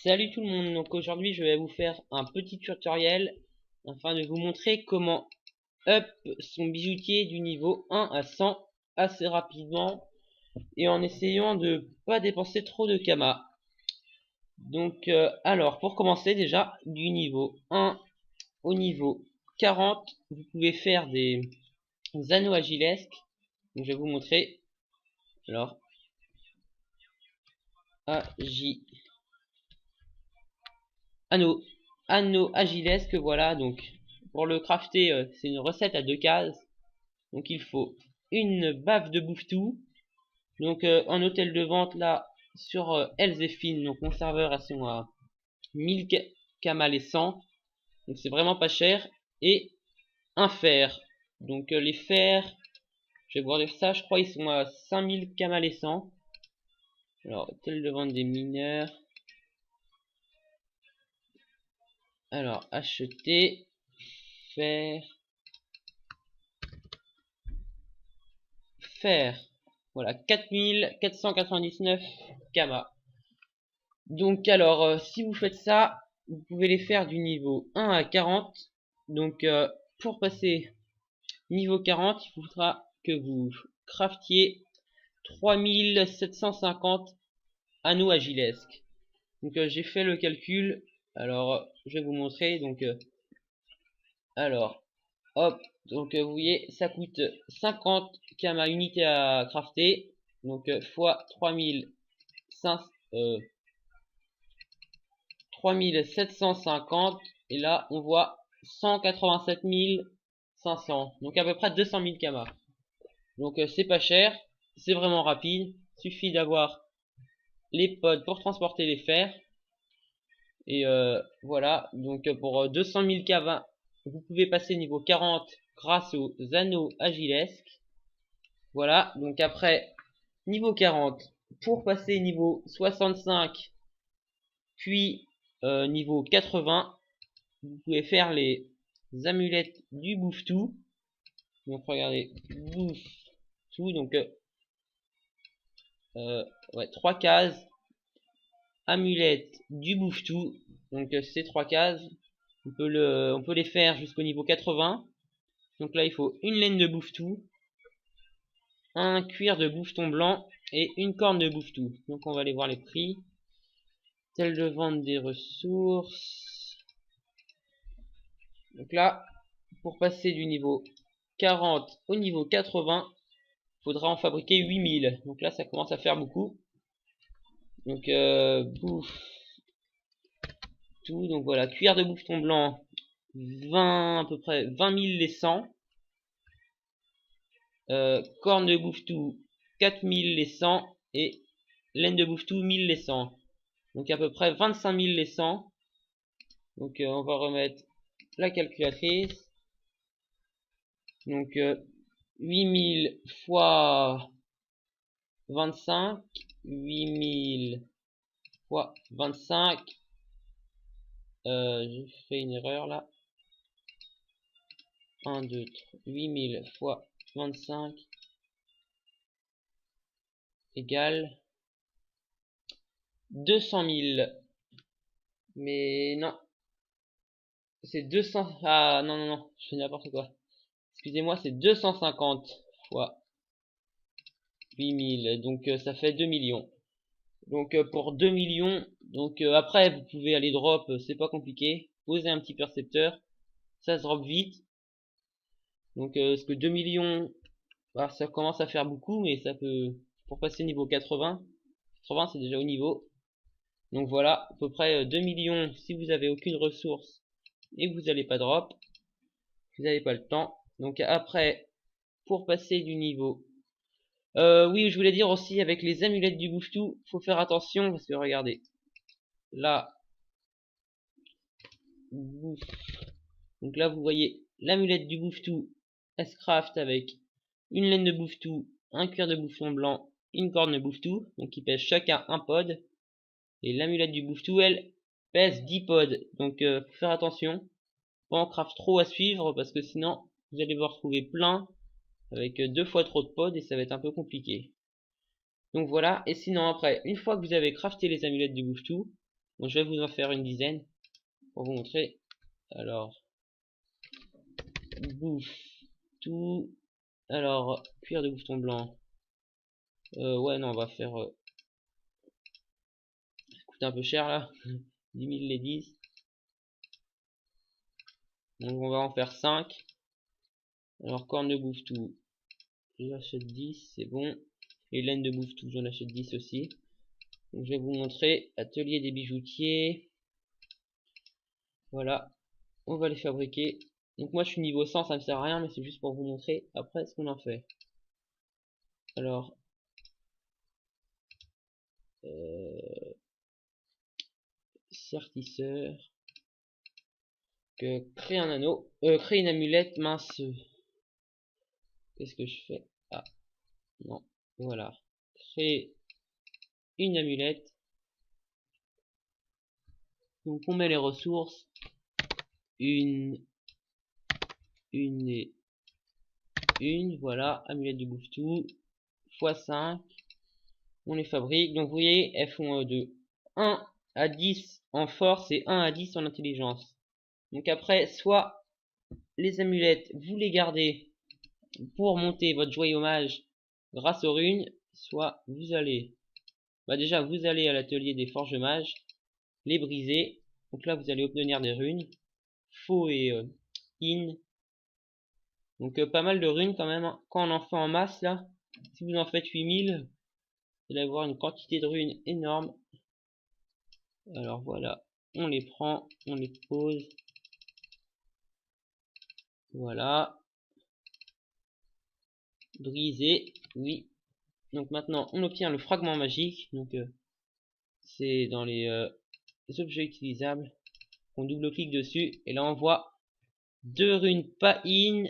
Salut tout le monde, donc aujourd'hui je vais vous faire un petit tutoriel afin de vous montrer comment up son bijoutier du niveau 1 à 100 assez rapidement et en essayant de pas dépenser trop de kama. Donc alors pour commencer déjà du niveau 1 au niveau 40 vous pouvez faire des anneaux agilesques. Donc je vais vous montrer. Alors anneau agilesque, voilà. Donc pour le crafter, c'est une recette à 2 cases. Donc il faut une baffe de bouffetou. Donc en hôtel de vente là sur Elzefine, donc mon serveur elles sont à 1000 kamal et 100. Donc c'est vraiment pas cher. Et un fer. Donc les fers, je vais vous dire ça, je crois ils sont à 5000 kamal et 100. Alors hôtel de vente des mineurs. Alors acheter fer. Voilà, 4499 kama. Donc alors si vous faites ça, vous pouvez les faire du niveau 1 à 40. Donc pour passer niveau 40, il faudra que vous craftiez 3750 anneaux agilesques. Donc j'ai fait le calcul. Alors je vais vous montrer. Donc alors hop, donc vous voyez ça coûte 50 kama unité à crafter. Donc fois 3750, et là on voit 187 500, donc à peu près 200 000 kama. Donc c'est pas cher, c'est vraiment rapide, suffit d'avoir les pods pour transporter les fers. Et voilà, donc pour 200 000 kama vous pouvez passer niveau 40 grâce aux anneaux agilesques. Voilà, donc après niveau 40, pour passer niveau 65 puis niveau 80, vous pouvez faire les amulettes du bouffetou. Donc regardez, bouffetou, donc ouais, 3 cases, amulette du bouffetou. Donc ces 3 cases, on peut les faire jusqu'au niveau 80. Donc là il faut une laine de bouffetou, un cuir de bouffeton blanc et une corne de bouffetou. Donc on va aller voir les prix. Tel de vente des ressources. Donc là, pour passer du niveau 40 au niveau 80, il faudra en fabriquer 8000. Donc là, ça commence à faire beaucoup. Donc bouffe tout. Donc voilà, cuir de bouffeton blanc, 20 à peu près 20 000 les 100. Corne de bouffetou, 4000 les 100. Et laine de bouffetou, 1000 les 100. Donc à peu près 25 000 les 100. Donc on va remettre la calculatrice. Donc 8000 fois 25, 8000 fois 25, j'ai fait une erreur là. 1, 2, 3, 8000 fois 25 égale 200 000. Mais non, c'est 200. Ah non, non, non, je fais n'importe quoi. Excusez-moi, c'est 250 fois 8000. Donc ça fait 2 millions. Donc pour 2 millions, donc après vous pouvez aller drop, c'est pas compliqué. Posez un petit percepteur, ça se drop vite. Donc parce que 2 millions, bah, ça commence à faire beaucoup, mais ça peut, pour passer niveau 80 c'est déjà au niveau. Donc voilà, à peu près 2 millions si vous avez aucune ressource et que vous n'allez pas drop, vous n'avez pas le temps. Donc après, pour passer du niveau, oui, je voulais dire aussi avec les amulettes du bouffetou, faut faire attention parce que regardez, là, bouffe. Donc là vous voyez l'amulette du bouffetou, elle se craft avec une laine de bouffetou, un cuir de bouffon blanc, une corne de bouffetou, donc qui pèsent chacun un pod. Et l'amulette du bouffetou, elle, pèse 10 pods. Donc faut faire attention, pas en craft trop à suivre parce que sinon vous allez vous retrouver plein avec 2 fois trop de pods et ça va être un peu compliqué. Donc voilà, et sinon après, une fois que vous avez crafté les amulettes du bouffetou, Bon, je vais vous en faire une dizaine pour vous montrer. Alors, bouffe tout. Alors, cuir de bouffeton blanc. Ouais, non, on va faire. Ça coûte un peu cher là. 10 000 les 10. Donc, on va en faire 5. Alors, corne de bouffe tout. J'achète 10, c'est bon. Et laine de bouffe tout, j'en achète 10 aussi. Donc, je vais vous montrer. Atelier des bijoutiers. Voilà. On va les fabriquer. Donc, moi, je suis niveau 100, ça me sert à rien, mais c'est juste pour vous montrer après ce qu'on en fait. Alors, sertisseur. Créer un anneau. Créer une amulette, mince. Qu'est-ce que je fais? Ah, non. Voilà. Créer une amulette. Donc, on met les ressources. Une et une. Voilà. Amulette du bouffe-tout. x 5. On les fabrique. Donc, vous voyez, elles font de 1 à 10 en force et 1 à 10 en intelligence. Donc après, soit les amulettes, vous les gardez pour monter votre joyau mage grâce aux runes, soit vous allez, déjà vous allez à l'atelier des forges mages, les briser. Donc là, vous allez obtenir des runes, faux et in. Donc pas mal de runes quand même, hein. Quand on en fait en masse là, si vous en faites 8000, vous allez avoir une quantité de runes énorme. Alors voilà, on les prend, on les pose. Voilà. Briser, oui. Donc maintenant, on obtient le fragment magique. Donc c'est dans les objets utilisables. On double-clique dessus et là on voit 2 runes pas in,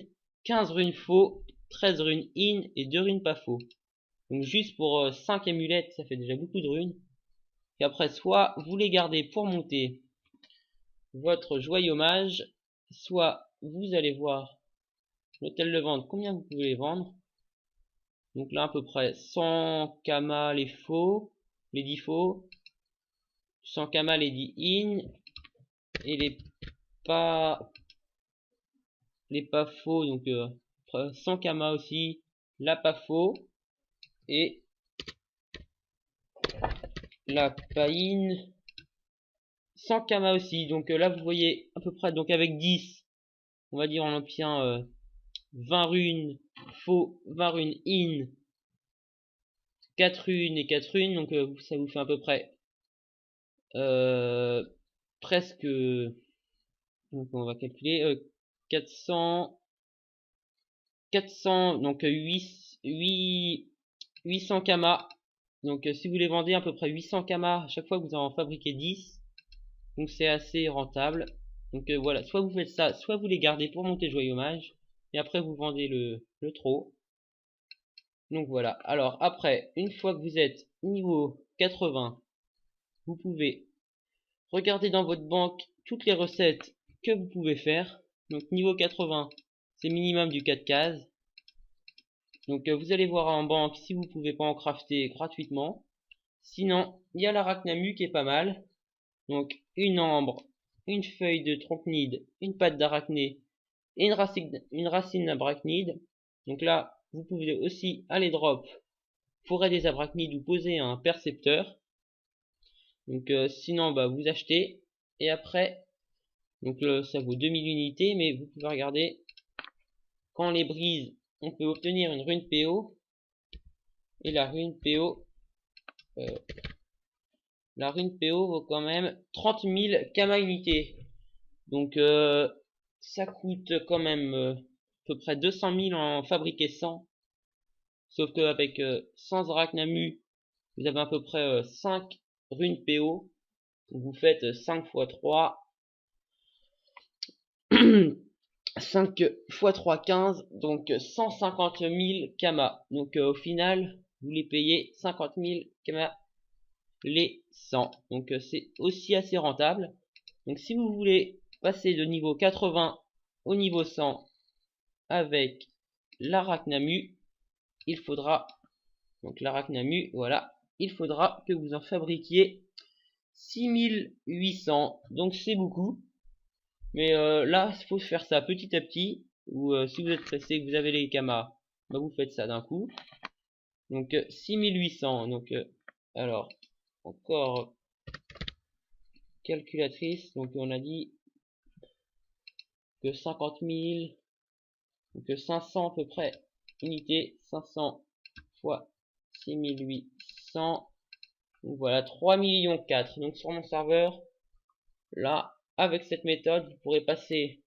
15 runes faux, 13 runes in et 2 runes pas faux. Donc juste pour 5 amulettes, ça fait déjà beaucoup de runes. Et après, soit vous les gardez pour monter votre joyau mage, soit vous allez voir l'hôtel de vente combien vous pouvez les vendre. Donc là à peu près 100 kama les faux, les 10 faux, 100 kama les 10 in et pas faux, donc 100 kama aussi la pas faux et la pas in 100 kama aussi. Donc là vous voyez à peu près, donc avec 10 on va dire on obtient 20 runes faux, 20 runes in, 4 runes et 4 runes, donc ça vous fait à peu près presque, donc on va calculer 400 donc 800 kama. Donc si vous les vendez à peu près 800 kama à chaque fois que vous en fabriquez 10, donc c'est assez rentable. Donc voilà, soit vous faites ça, soit vous les gardez pour monter joyau mage et après vous vendez le trop. Donc voilà, alors après, une fois que vous êtes niveau 80, vous pouvez regarder dans votre banque toutes les recettes que vous pouvez faire. Donc niveau 80, c'est minimum du 4 cases. Donc vous allez voir en banque si vous pouvez pas en crafter gratuitement. Sinon, il y a l'arachnamu qui est pas mal. Donc une ambre, une feuille de tronc-nid, une patte d'arachné et une racine d'arachnide. Donc là, vous pouvez aussi aller drop forêt des arachnides ou poser un percepteur. Donc sinon, vous achetez et après, donc ça vaut 2000 unités, mais vous pouvez regarder quand on les brise, on peut obtenir une rune PO et la rune PO vaut quand même 30 000 kama unités. Donc ça coûte quand même à peu près 200 000 en fabriquer 100. Sauf qu'avec 100 arachnamu, vous avez à peu près 5 runes PO. Donc vous faites 5 x 3. 5 x 3, 15. Donc 150 000 kama. Donc au final, vous les payez 50 000 kama les 100. Donc c'est aussi assez rentable. Donc si vous voulez passer de niveau 80 au niveau 100 avec l'arachnamu, il faudra, donc l'arachnamu, voilà, il faudra que vous en fabriquiez 6800. Donc c'est beaucoup. Mais là, il faut faire ça petit à petit. Ou si vous êtes pressé, que vous avez les kamas, bah, vous faites ça d'un coup. Donc 6800. Donc alors, encore calculatrice. Donc on a dit que 50 000. Donc 500 à peu près unités. 500 fois 6800. Donc voilà, 3 millions 4. Donc sur mon serveur, là, avec cette méthode, vous pourrez passer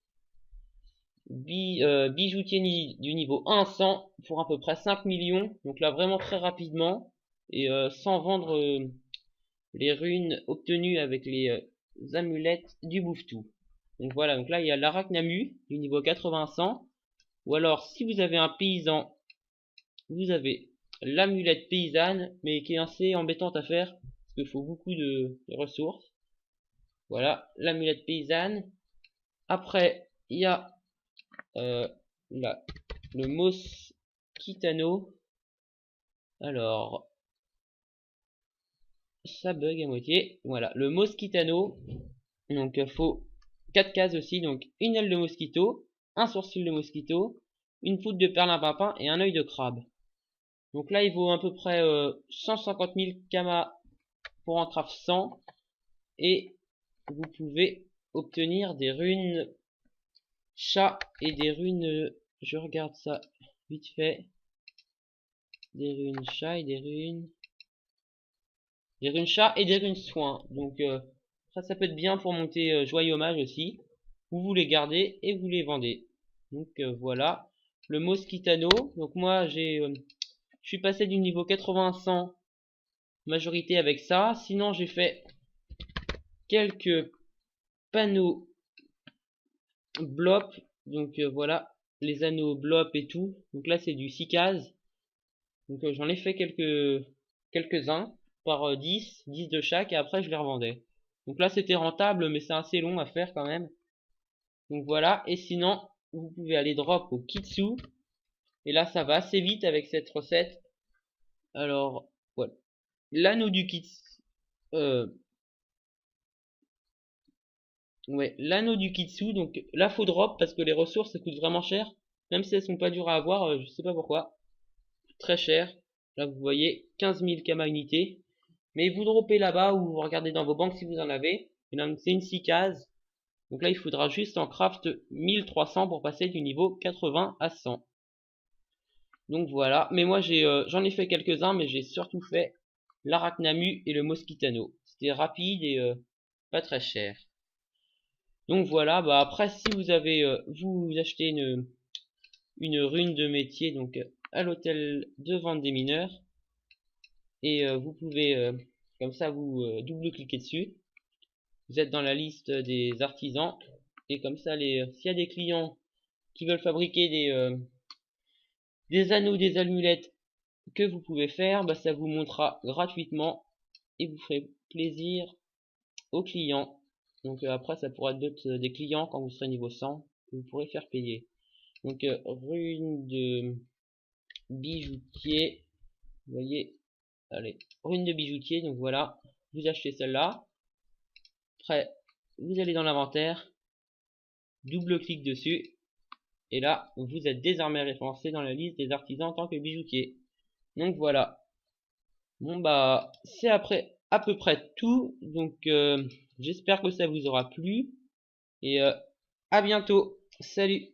bijoutier du niveau 1 à 100 pour à peu près 5 millions. Donc là, vraiment très rapidement. Et sans vendre les runes obtenues avec les amulettes du Bouffe-Tout. Donc voilà, donc là, il y a l'Arachnamu du niveau 80 à 100. Ou alors, si vous avez un paysan, vous avez l'amulette paysanne, mais qui est assez embêtante à faire, parce qu'il faut beaucoup de ressources. Voilà, l'amulette paysanne. Après, il y a le Mosquitano. Alors, ça bug à moitié. Voilà, le Mosquitano. Donc, faut 4 cases aussi. Donc, une aile de mosquito, un sourcil de mosquito, une poudre de perlimpinpin et un œil de crabe. Donc là, il vaut à peu près 150 000 kamas pour un craft 100. Et vous pouvez obtenir des runes chat et des runes... je regarde ça vite fait. Des runes chat et des runes... des runes chat et des runes soins. Donc ça peut être bien pour monter joyeux hommage aussi. Vous les gardez et vous les vendez. Donc voilà. Le Mosquitano. Donc moi je suis passé du niveau 80 à 100 majorité avec ça. Sinon j'ai fait quelques panneaux blop. Donc voilà. Les anneaux blop et tout. Donc là c'est du 6 cases. Donc j'en ai fait quelques-uns par 10 de chaque et après je les revendais. Donc là c'était rentable mais c'est assez long à faire quand même. Donc voilà, et sinon vous pouvez aller drop au Kitsu. Et là ça va assez vite avec cette recette. Alors voilà. L'anneau du Kitsu. Ouais, l'anneau du Kitsu. Donc là faut drop parce que les ressources ça coûte vraiment cher. Même si elles sont pas dures à avoir, je sais pas pourquoi. Très cher. Là vous voyez 15 000 Kama unités. Mais vous droppez là-bas ou vous regardez dans vos banques si vous en avez. C'est une 6 cases. Donc là il faudra juste en craft 1300 pour passer du niveau 80 à 100. Donc voilà. Mais moi j'en ai fait quelques-uns mais j'ai surtout fait l'Arachnamu et le Mosquitano. C'était rapide et pas très cher. Donc voilà, bah après si vous avez vous achetez une rune de métier donc à l'hôtel de vente des mineurs et vous pouvez comme ça vous double-cliquer dessus. Vous êtes dans la liste des artisans et comme ça s'il y a des clients qui veulent fabriquer des anneaux, des amulettes que vous pouvez faire, bah ça vous montrera gratuitement et vous ferez plaisir aux clients. Donc après ça pourra être des clients quand vous serez niveau 100 que vous pourrez faire payer. Donc rune de bijoutier, vous voyez, allez, rune de bijoutier, donc voilà, vous achetez celle-là. Après, vous allez dans l'inventaire, double-clic dessus, et là, vous êtes désormais référencé dans la liste des artisans en tant que bijoutier. Donc voilà. Bon bah, c'est après à peu près tout, donc j'espère que ça vous aura plu, et à bientôt, salut!